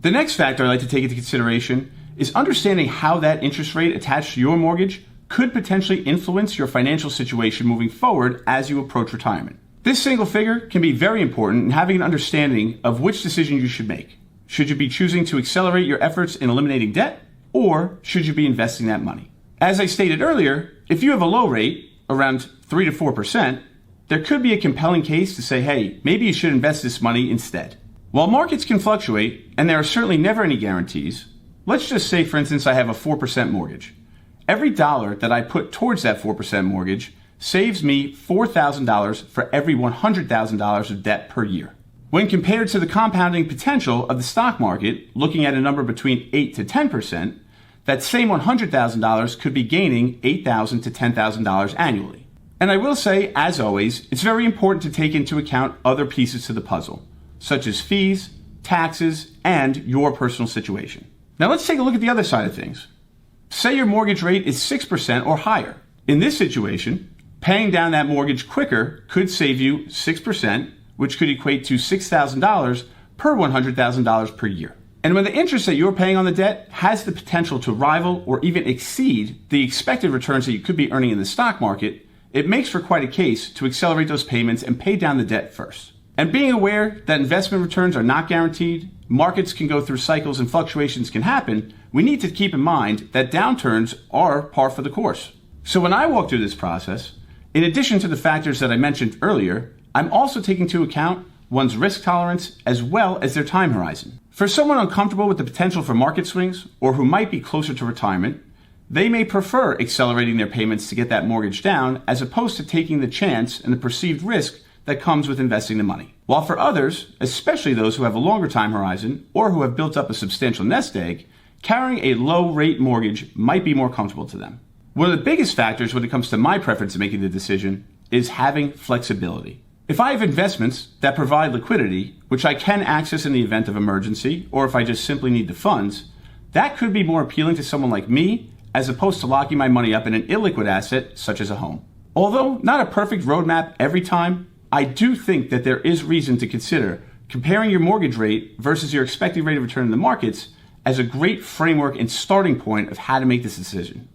The next factor I'd like to take into consideration is understanding how that interest rate attached to your mortgage could potentially influence your financial situation moving forward as you approach retirement. This single figure can be very important in having an understanding of which decision you should make. Should you be choosing to accelerate your efforts in eliminating debt, or should you be investing that money? As I stated earlier, if you have a low rate, around 3 to 4%, there could be a compelling case to say, hey, maybe you should invest this money instead. While markets can fluctuate, and there are certainly never any guarantees, let's just say, for instance, I have a 4% mortgage. Every dollar that I put towards that 4% mortgage saves me $4,000 for every $100,000 of debt per year. When compared to the compounding potential of the stock market, looking at a number between 8 to 10%, that same $100,000 could be gaining $8,000 to $10,000 annually. And I will say, as always, it's very important to take into account other pieces to the puzzle, such as fees, taxes, and your personal situation. Now let's take a look at the other side of things. Say your mortgage rate is 6% or higher. In this situation, paying down that mortgage quicker could save you 6%, which could equate to $6,000 per $100,000 per year. And when the interest that you're paying on the debt has the potential to rival or even exceed the expected returns that you could be earning in the stock market, it makes for quite a case to accelerate those payments and pay down the debt first. And being aware that investment returns are not guaranteed, markets can go through cycles and fluctuations can happen, we need to keep in mind that downturns are par for the course. So when I walk through this process, in addition to the factors that I mentioned earlier, I'm also taking into account one's risk tolerance as well as their time horizon. For someone uncomfortable with the potential for market swings or who might be closer to retirement, they may prefer accelerating their payments to get that mortgage down as opposed to taking the chance and the perceived risk that comes with investing the money. While for others, especially those who have a longer time horizon or who have built up a substantial nest egg, carrying a low rate mortgage might be more comfortable to them. One of the biggest factors when it comes to my preference in making the decision is having flexibility. If I have investments that provide liquidity, which I can access in the event of emergency, or if I just simply need the funds, that could be more appealing to someone like me as opposed to locking my money up in an illiquid asset such as a home. Although not a perfect roadmap every time, I do think that there is reason to consider comparing your mortgage rate versus your expected rate of return in the markets as a great framework and starting point of how to make this decision.